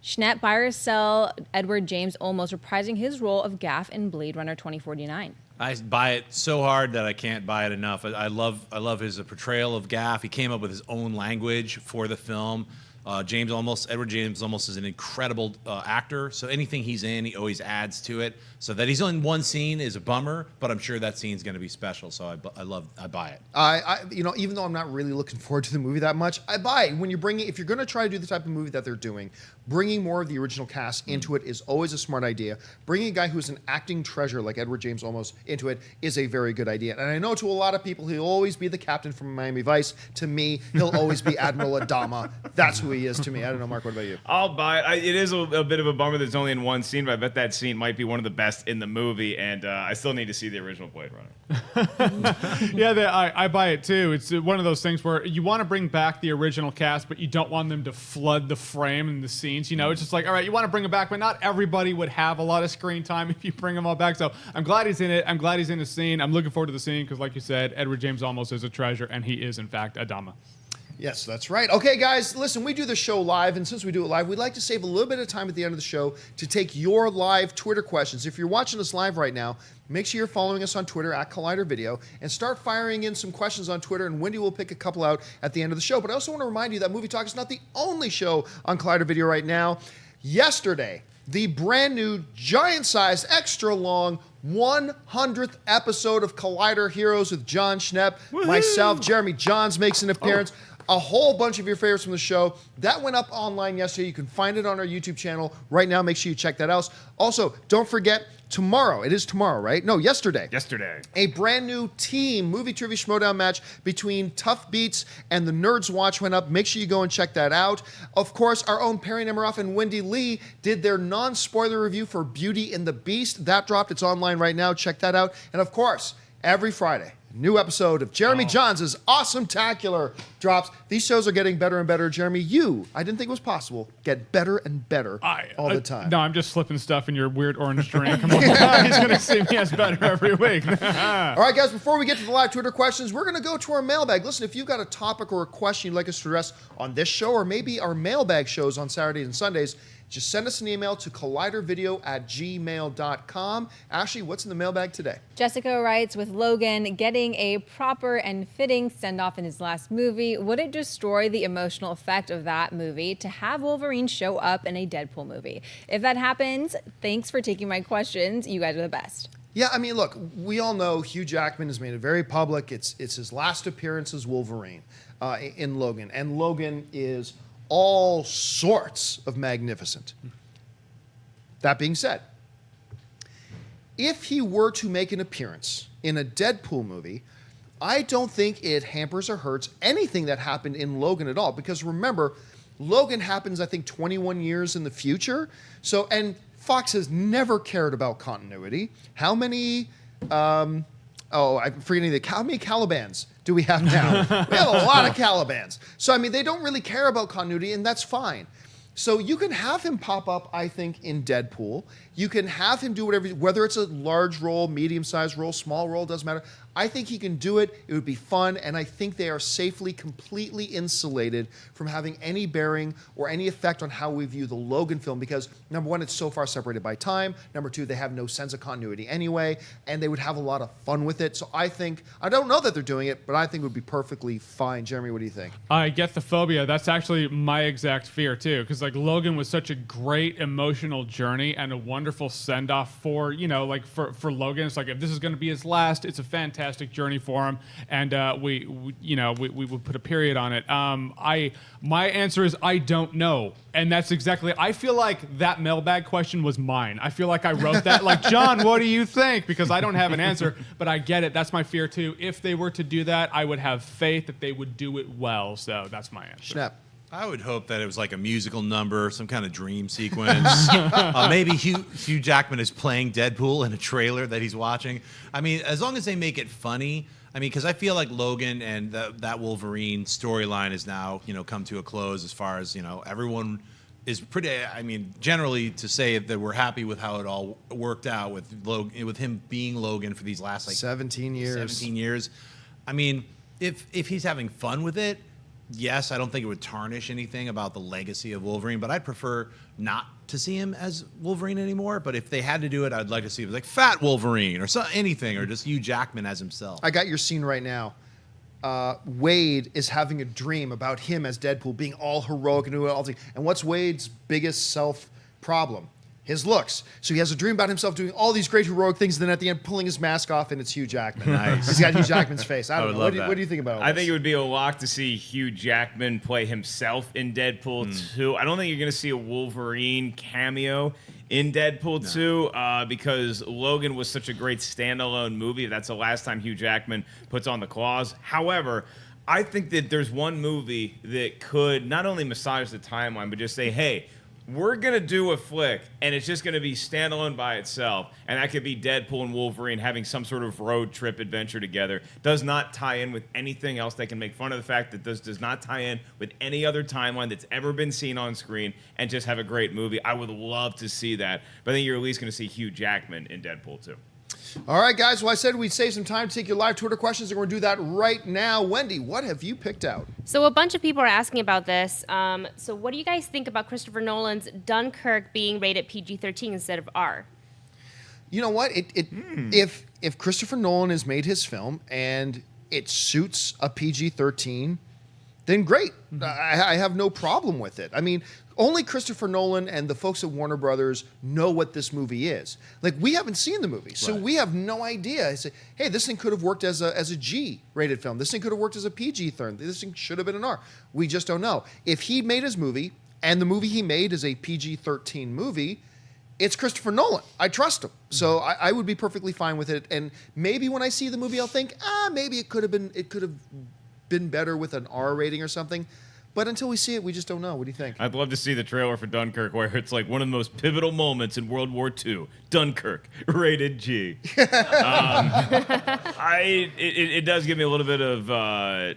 Schnepp, buy or sell Edward James Olmos reprising his role of Gaff in Blade Runner 2049. I buy it so hard that I can't buy it enough. I love his portrayal of Gaff. He came up with his own language for the film. Edward James Olmos is an incredible actor. So anything he's in, he always adds to it. So that he's in one scene is a bummer, but I'm sure that scene's going to be special. So I buy it. Even though I'm not really looking forward to the movie that much, I buy it. When you're if you're going to try to do the type of movie that they're doing, bringing more of the original cast into it is always a smart idea. Bringing a guy who's an acting treasure like Edward James Olmos into it is a very good idea. And I know to a lot of people, he'll always be the captain from Miami Vice. To me, he'll always be Admiral Adama. That's who he is to me. I don't know, Mark, what about you? I'll buy it. It is a bit of a bummer that it's only in one scene, but I bet that scene might be one of the best in the movie, and I still need to see the original Blade Runner. Yeah, I buy it too. It's one of those things where you want to bring back the original cast, but you don't want them to flood the frame and the scenes. You know, it's just like, all right, you want to bring them back, but not everybody would have a lot of screen time if you bring them all back. So I'm glad he's in it. I'm glad he's in the scene. I'm looking forward to the scene because, like you said, Edward James Olmos is a treasure, and he is, in fact, Adama. Yes, that's right. Okay, guys, listen, we do the show live, and since we do it live, we'd like to save a little bit of time at the end of the show to take your live Twitter questions. If you're watching us live right now, make sure you're following us on Twitter at Collider Video and start firing in some questions on Twitter, and Wendy will pick a couple out at the end of the show. But I also want to remind you that Movie Talk is not the only show on Collider Video right now. Yesterday, the brand new, giant-sized, extra-long 100th episode of Collider Heroes with Jon Schnepp, myself, Jeremy Jahns makes an appearance. a whole bunch of your favorites from the show. That went up online yesterday. You can find it on our YouTube channel right now. Make sure you check that out. Also, don't forget, tomorrow, it is tomorrow, right? No, yesterday. Yesterday. A brand new team movie trivia schmodown match between Tough Beats and the Nerds Watch went up. Make sure you go and check that out. Of course, our own Perry Nemiroff and Wendy Lee did their non-spoiler review for Beauty and the Beast. That dropped. It's online right now. Check that out. And of course, every Friday, a new episode of Jeremy Jahns' Awesome-tacular drops. These shows are getting better and better. Jeremy, I didn't think it was possible, get better and better all the time. No, I'm just slipping stuff in your weird orange drink. He's going to see me as better every week. All right, guys, before we get to the live Twitter questions, we're going to go to our mailbag. Listen, if you've got a topic or a question you'd like us to address on this show or maybe our mailbag shows on Saturdays and Sundays, just send us an email to collidervideo@gmail.com. Ashley, what's in the mailbag today? Jessica writes, with Logan getting a proper and fitting send-off in his last movie, would it destroy the emotional effect of that movie to have Wolverine show up in a Deadpool movie? If that happens, thanks for taking my questions. You guys are the best. Yeah, I mean, look, we all know Hugh Jackman has made it very public. It's his last appearance as Wolverine in Logan. And Logan is all sorts of magnificent. That being said, if he were to make an appearance in a Deadpool movie, I don't think it hampers or hurts anything that happened in Logan at all. Because remember, Logan happens, I think, 21 years in the future. So, and Fox has never cared about continuity. How many, I'm forgetting how many Calibans do we have now? We have a lot of Calibans. So, I mean, they don't really care about continuity, and that's fine. So you can have him pop up, I think, in Deadpool. You can have him do whatever, whether it's a large role, medium-sized role, small role, doesn't matter. I think he can do it. It would be fun, and I think they are safely, completely insulated from having any bearing or any effect on how we view the Logan film because, number one, it's so far separated by time. Number two, they have no sense of continuity anyway, and they would have a lot of fun with it. So I don't know that they're doing it, but I think it would be perfectly fine. Jeremy, what do you think? I get the phobia. That's actually my exact fear, too, because, like, Logan was such a great emotional journey and a wonderful send-off for, for Logan. It's like, if this is going to be his last, it's a fantastic journey for him, and we would put a period on it. My answer is I don't know, and that's exactly. I feel like that mailbag question was mine. I feel like I wrote that. Like, John, what do you think? Because I don't have an answer, but I get it. That's my fear too. If they were to do that, I would have faith that they would do it well. So that's my answer. Schnepp. I would hope that it was like a musical number, some kind of dream sequence. Maybe Hugh Jackman is playing Deadpool in a trailer that he's watching. I mean, as long as they make it funny. I mean, because I feel like Logan and that Wolverine storyline has now, come to a close as far as, everyone is pretty, I mean, generally to say that we're happy with how it all worked out with Logan, with him being Logan for these last, 17 years. 17 years. I mean, if he's having fun with it, yes, I don't think it would tarnish anything about the legacy of Wolverine, but I'd prefer not to see him as Wolverine anymore. But if they had to do it, I'd like to see it like Fat Wolverine or anything, or just Hugh Jackman as himself. I got your scene right now. Wade is having a dream about him as Deadpool being all heroic and doing all things. And what's Wade's biggest self problem? His looks. So he has a dream about himself doing all these great heroic things, and then at the end pulling his mask off, and it's Hugh Jackman. Nice. He's got Hugh Jackman's face. I don't know. What do you think about all I this? think it would be a lock to see Hugh Jackman play himself in Deadpool 2. I don't think you're going to see a Wolverine cameo in Deadpool 2 because Logan was such a great standalone movie. That's the last time Hugh Jackman puts on the claws. However, I think that there's one movie that could not only massage the timeline, but just say, hey, we're going to do a flick, and it's just going to be standalone by itself. And that could be Deadpool and Wolverine having some sort of road trip adventure together. Does not tie in with anything else. They can make fun of the fact that this does not tie in with any other timeline that's ever been seen on screen and just have a great movie. I would love to see that. But I think you're at least going to see Hugh Jackman in Deadpool 2. All right, guys. Well, I said we'd save some time to take your live Twitter questions, and we're going to do that right now. Wendy, what have you picked out? So a bunch of people are asking about this. So what do you guys think about Christopher Nolan's Dunkirk being rated PG-13 instead of R? You know what? If Christopher Nolan has made his film and it suits a PG-13, then great. I have no problem with it. I mean, only Christopher Nolan and the folks at Warner Brothers know what this movie is. Like, we haven't seen the movie, so we have no idea. I say, hey, this thing could have worked as a G-rated film. This thing could have worked as a PG-13. This thing should have been an R. We just don't know. If he made his movie, and the movie he made is a PG-13 movie, it's Christopher Nolan. I trust him. So I would be perfectly fine with it. And maybe when I see the movie, I'll think, maybe it could have been better with an R rating or something. But until we see it, we just don't know. What do you think? I'd love to see the trailer for Dunkirk where it's like one of the most pivotal moments in World War II. Dunkirk, rated G. It does give me a little bit of,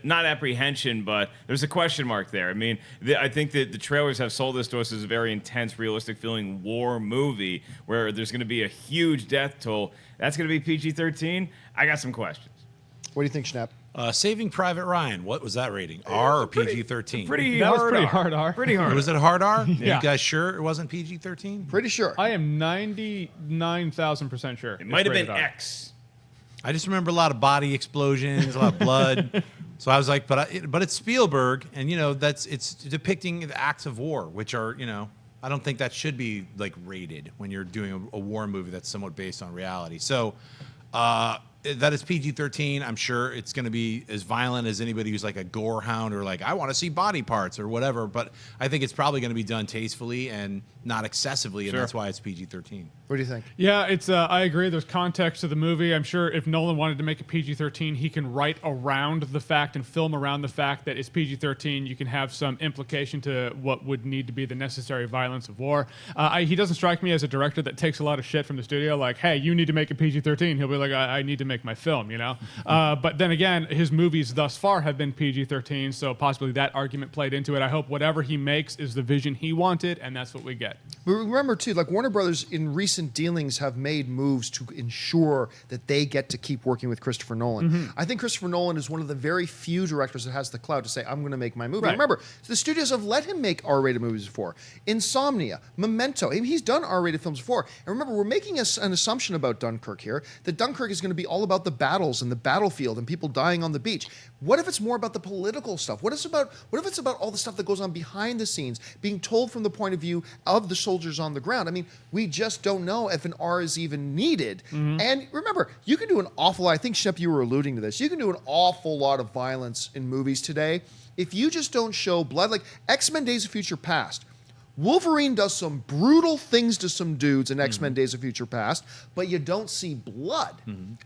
not apprehension, but there's a question mark there. I mean, I think that the trailers have sold this to us as a very intense, realistic feeling war movie where there's going to be a huge death toll. That's going to be PG-13? I got some questions. What do you think, Schnepp? Saving Private Ryan, what was that rating? R or PG-13? That was pretty hard R. Pretty hard. Was it hard R? Yeah. You guys sure it wasn't PG-13? Pretty sure. I am 99,000% sure. It might have been X. I just remember a lot of body explosions, a lot of blood. So I was like, but it's Spielberg, and it's depicting the acts of war, which are I don't think that should be like rated when you're doing a war movie that's somewhat based on reality. So. That is PG-13. I'm sure it's going to be as violent as anybody who's like a gore hound or like, I want to see body parts or whatever. But I think it's probably going to be done tastefully and not excessively, and that's why it's PG-13. What do you think? Yeah, it's. I agree. There's context to the movie. I'm sure if Nolan wanted to make a PG-13, he can write around the fact and film around the fact that it's PG-13. You can have some implication to what would need to be the necessary violence of war. He doesn't strike me as a director that takes a lot of shit from the studio. Like, hey, you need to make a PG-13. He'll be like, I need to make my film. But then again, his movies thus far have been PG-13, so possibly that argument played into it. I hope whatever he makes is the vision he wanted, and that's what we get. But remember, too, like Warner Brothers in recent dealings have made moves to ensure that they get to keep working with Christopher Nolan. I think Christopher Nolan is one of the very few directors that has the clout to say, I'm going to make my movie. Right. Remember, the studios have let him make R-rated movies before. Insomnia, Memento. I mean, he's done R-rated films before. And remember, we're making an assumption about Dunkirk here, that Dunkirk is going to be all about the battles and the battlefield and people dying on the beach. What if it's more about the political stuff? What if it's about all the stuff that goes on behind the scenes, being told from the point of view of the soldiers on the ground? I mean, we just don't know if an R is even needed. And remember, you can do an awful lot. I think, Schnepp, you were alluding to this. You can do an awful lot of violence in movies today if you just don't show blood. Like X-Men Days of Future Past. Wolverine does some brutal things to some dudes in X-Men Days of Future Past, but you don't see blood.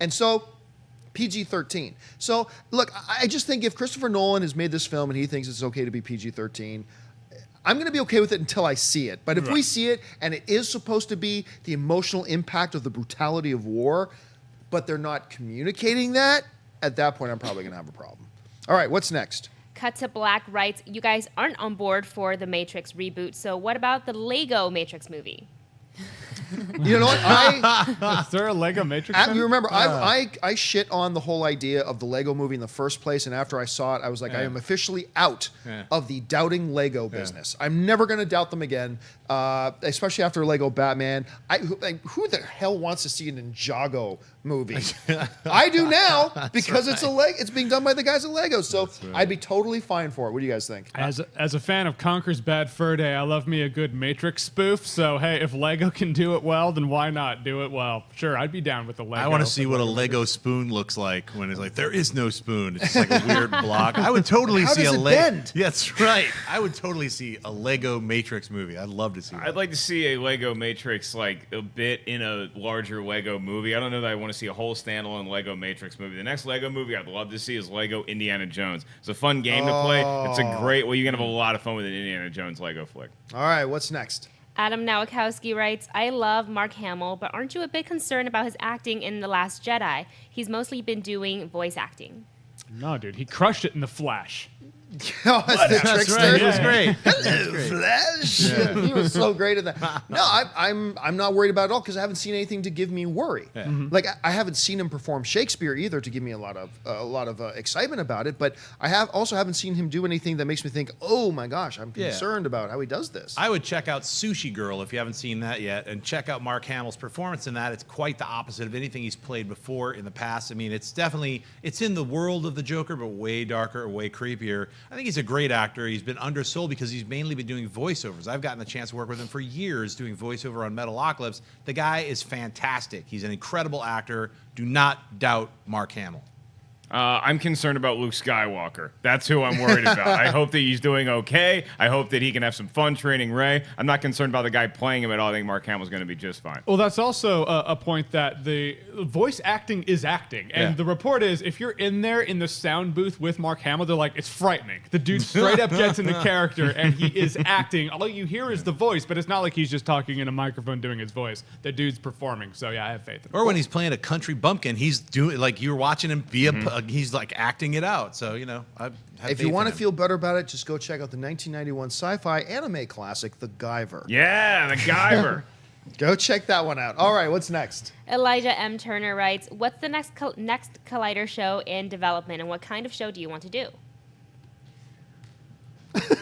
And so PG-13. So, look, I just think if Christopher Nolan has made this film and he thinks it's okay to be PG-13, I'm going to be okay with it until I see it. But if we see it and it is supposed to be the emotional impact of the brutality of war, but they're not communicating that, at that point I'm probably going to have a problem. All right, what's next? Cut to Black writes, you guys aren't on board for the Matrix reboot, so what about the Lego Matrix movie? You know what? Is there a Lego Matrix? You remember, I shit on the whole idea of the Lego movie in the first place, and after I saw it, I was like, I am officially out of the doubting Lego business. I'm never going to doubt them again, especially after Lego Batman. Who the hell wants to see a Ninjago movie? I do now because it's being done by the guys at Lego, so I'd be totally fine for it. What do you guys think? As a fan of Conker's Bad Fur Day, I love me a good Matrix spoof. So hey, if Lego can do it well, then why not do it well? Sure, I'd be down with the Lego. I want to see what a Lego spoon looks like when it's like there is no spoon. It's just like a weird block. I would totally see a Lego. Yeah, that's right. I would totally see a Lego Matrix movie. I'd love to see that. I'd like to see a Lego Matrix like a bit in a larger Lego movie. I don't know that I want to see a whole standalone Lego Matrix movie. The next Lego movie I'd love to see is Lego Indiana Jones. It's a fun game to play. It's a great. Well, you're gonna have a lot of fun with an Indiana Jones Lego flick. All right, what's next? Adam Nowakowski writes, I love Mark Hamill, but aren't you a bit concerned about his acting in The Last Jedi? He's mostly been doing voice acting. No, dude, he crushed it in The Flash. Oh, that's the trickster. Right. It was great. Hello, Flash. Yeah, he was so great at that. No, I'm not worried about it at all because I haven't seen anything to give me worry. Like I haven't seen him perform Shakespeare either to give me a lot of excitement about it. But I haven't seen him do anything that makes me think, oh my gosh, I'm concerned about how he does this. I would check out Sushi Girl if you haven't seen that yet, and check out Mark Hamill's performance in that. It's quite the opposite of anything he's played before in the past. I mean, it's in the world of the Joker, but way darker, way creepier. I think he's a great actor. He's been undersold because he's mainly been doing voiceovers. I've gotten the chance to work with him for years doing voiceover on Metalocalypse. The guy is fantastic. He's an incredible actor. Do not doubt Mark Hamill. I'm concerned about Luke Skywalker. That's who I'm worried about. I hope that he's doing okay. I hope that he can have some fun training Rey. I'm not concerned about the guy playing him at all. I think Mark Hamill's going to be just fine. Well, that's also a point that the voice acting is acting. And the report is, if you're in there in the sound booth with Mark Hamill, they're like, it's frightening. The dude straight up gets in the character and he is acting. All you hear is the voice, but it's not like he's just talking in a microphone doing his voice. The dude's performing. So, yeah, I have faith in him. Or when he's playing a country bumpkin, he's doing, like, you're watching him be he's like acting it out. So, you know, I have If you want to feel better about it, just go check out the 1991 sci-fi anime classic, The Guyver. Yeah, the Guyver. Go check that one out. All right, what's next? Elijah M. Turner writes, what's the next Collider show in development, and what kind of show do you want to do?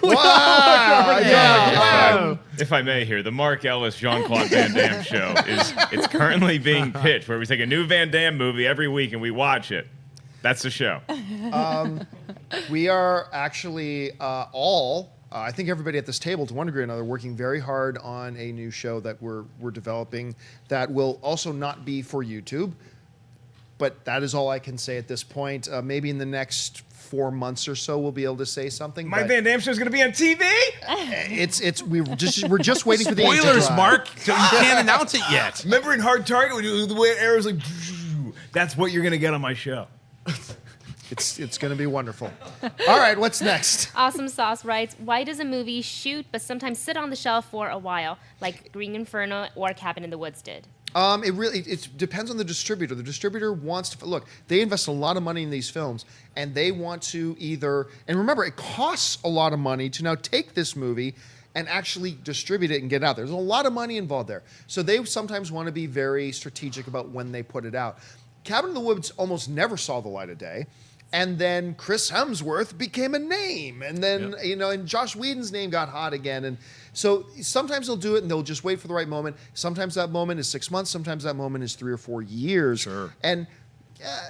Wow! Wow. If I may here, the Mark Ellis Jean-Claude Van Damme show it's currently being pitched where we take a new Van Damme movie every week and we watch it. That's the show. We are actually I think everybody at this table, to one degree or another, working very hard on a new show that we're developing that will also not be for YouTube. But that is all I can say at this point. Maybe in the next 4 months or so, we'll be able to say something. My Van Damme show's going to be on TV? We're just waiting for the ink to spoilers, dry. Mark. So you can't announce it yet. Remember in Hard Target when the way it arrows like, that's what you're going to get on my show. It's going to be wonderful. All right, what's next? Awesome Sauce writes, why does a movie shoot but sometimes sit on the shelf for a while, like Green Inferno or Cabin in the Woods did? It depends on the distributor. The distributor wants to look. They invest a lot of money in these films, and they want to and remember, it costs a lot of money to now take this movie and actually distribute it and get it out there. There's a lot of money involved there, so they sometimes want to be very strategic about when they put it out. Cabin in the Woods almost never saw the light of day. And then Chris Hemsworth became a name. And then, and Josh Whedon's name got hot again. And so sometimes they'll do it and they'll just wait for the right moment. Sometimes that moment is 6 months. Sometimes that moment is 3 or 4 years. Sure. And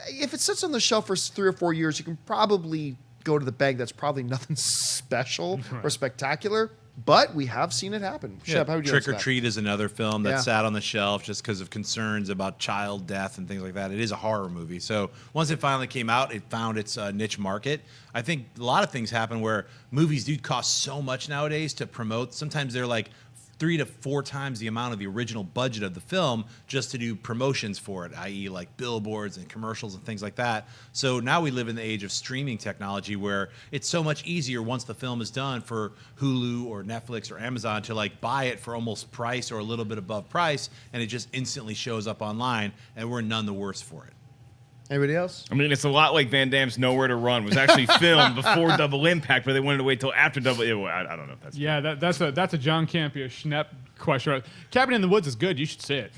if it sits on the shelf for 3 or 4 years, you can probably go to the bank. That's probably nothing special or spectacular. But we have seen it happen. Yeah. Shep, how would you Trick or answer that? Treat is another film that Yeah. sat on the shelf just because of concerns about child death and things like that. It is a horror movie. So once it finally came out, it found its niche market. I think a lot of things happen where movies do cost so much nowadays to promote. Sometimes they're like 3 to 4 times the amount of the original budget of the film just to do promotions for it, i.e. like billboards and commercials and things like that. So now we live in the age of streaming technology where it's so much easier once the film is done for Hulu or Netflix or Amazon to like buy it for almost price or a little bit above price, and it just instantly shows up online, and we're none the worse for it. Anybody else? I mean, it's a lot like Van Damme's Nowhere to Run. It was actually filmed before Double Impact, but they wanted to wait till after Double. I don't know if that's Yeah, that's a John Campea Schnepp question. Cabin in the Woods is good. You should see it.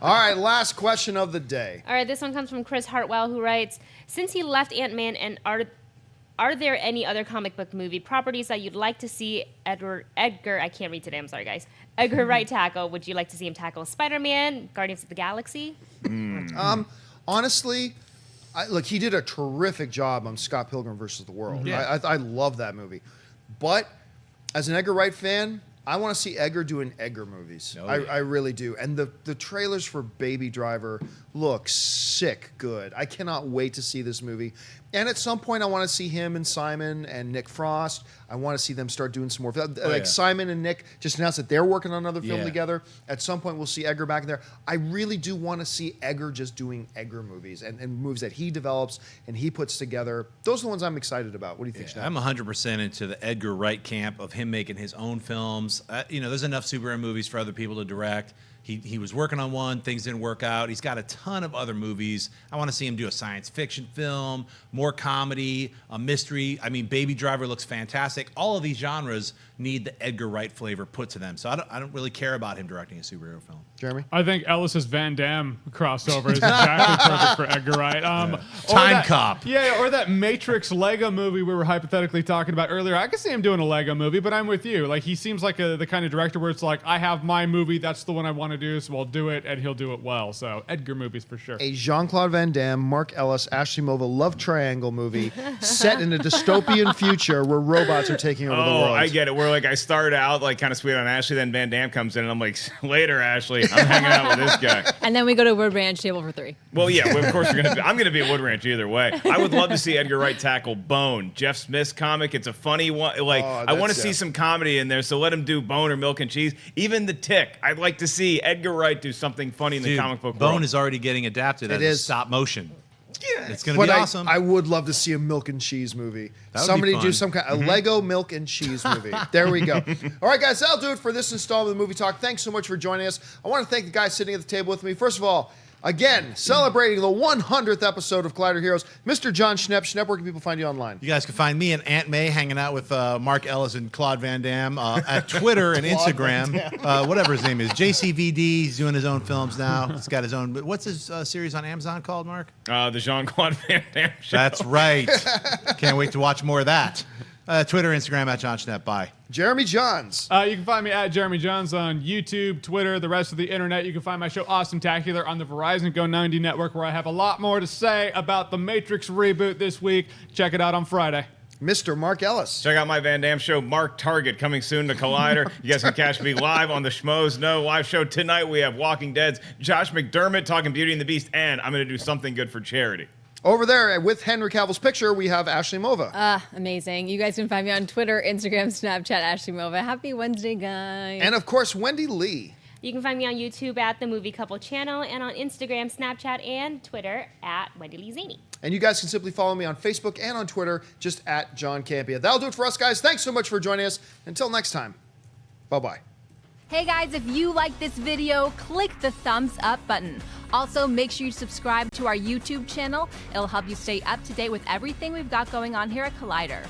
All right, last question of the day. All right, this one comes from Chris Hartwell, who writes, since he left Ant-Man, and are there any other comic book movie properties that you'd like to see Edgar, I can't read today, I'm sorry, guys, Edgar Wright tackle? Would you like to see him tackle Spider-Man, Guardians of the Galaxy? Honestly, look, he did a terrific job on Scott Pilgrim versus the World. Yeah. I love that movie. But as an Edgar Wright fan, I want to see Edgar doing Edgar movies. Oh, yeah. I really do. And the trailers for Baby Driver look sick good. I cannot wait to see this movie. And at some point, I want to see him and Simon and Nick Frost. I want to see them start doing some more. yeah. Simon and Nick just announced that they're working on another film Yeah. together. At some point, we'll see Edgar back in there. I really do want to see Edgar just doing Edgar movies and movies that he develops and he puts together. Those are the ones I'm excited about. What do you think, Schnepp? I'm 100% into the Edgar Wright camp of him making his own films. There's enough superhero movies for other people to direct. He was working on one, things didn't work out. He's got a ton of other movies. I want to see him do a science fiction film, more comedy, a mystery. I mean, Baby Driver looks fantastic. All of these genres need the Edgar Wright flavor put to them. So I don't really care about him directing a superhero film. Jeremy? I think Ellis's Van Damme crossover is exactly perfect for Edgar Wright. Time Cop. Yeah, or that Matrix Lego movie we were hypothetically talking about earlier. I could see him doing a Lego movie, but I'm with you. Like, he seems like the kind of director where it's like, I have my movie, that's the one I want to to do, so I'll do it, and he'll do it well. So Edgar movies for sure. A Jean-Claude Van Damme, Mark Ellis, Ashley Mova love triangle movie set in a dystopian future where robots are taking over the Oh, world. I get it. Where like I start out like kind of sweet on Ashley, then Van Damme comes in, and I'm like, later, Ashley, I'm hanging out with this guy. And then we go to Wood Ranch table for 3. Well, yeah, of course I'm gonna be at Wood Ranch either way. I would love to see Edgar Wright tackle Bone, Jeff Smith's comic. It's a funny one. Like I want to see some comedy in there, so let him do Bone or Milk and Cheese. Even The Tick. I'd like to see Edgar Wright do something funny in the comic book Bone world. is already getting adapted It as is. stop motion. Yeah, It's going to be awesome. I would love to see a milk and cheese movie. That would be Somebody do fun. some kind of Lego milk and cheese movie. There we go. All right, guys, that'll do it for this installment of the Movie Talk. Thanks so much for joining us. I want to thank the guys sitting at the table with me. First of all, again, celebrating the 100th episode of Collider Heroes, Mr. Jon Schnepp. Schnepp, where can people find you online? You guys can find me and Aunt May hanging out with Mark Ellis and Claude Van Damme at Twitter and Instagram. Whatever his name is. JCVD. He's doing his own films now. He's got his own. What's his series on Amazon called, Mark? the Jean-Claude Van Damme show. That's right. Can't wait to watch more of that. Twitter, Instagram at Jon Schnepp. Bye. Jeremy Jahns. You can find me at Jeremy Jahns on YouTube, Twitter, the rest of the internet. You can find my show Awesome-tacular on the Verizon Go 90 network, where I have a lot more to say about the Matrix reboot this week. Check it out on Friday. Mr. Mark Ellis. Check out my Van Damme show, Mark Target, coming soon to Collider. You guys can catch me live on the Schmoes Know live show. Tonight we have Walking Dead's Josh McDermott talking Beauty and the Beast, and I'm going to do something good for charity. Over there with Henry Cavill's picture, we have Ashley Mova. Amazing. You guys can find me on Twitter, Instagram, Snapchat, Ashley Mova. Happy Wednesday, guys. And of course, Wendy Lee. You can find me on YouTube at the Movie Couple channel and on Instagram, Snapchat, and Twitter at Wendy Lee Zaney. And you guys can simply follow me on Facebook and on Twitter, just at John Campea. That'll do it for us, guys. Thanks so much for joining us. Until next time, bye-bye. Hey guys, if you like this video, click the thumbs up button. Also, make sure you subscribe to our YouTube channel. It'll help you stay up to date with everything we've got going on here at Collider.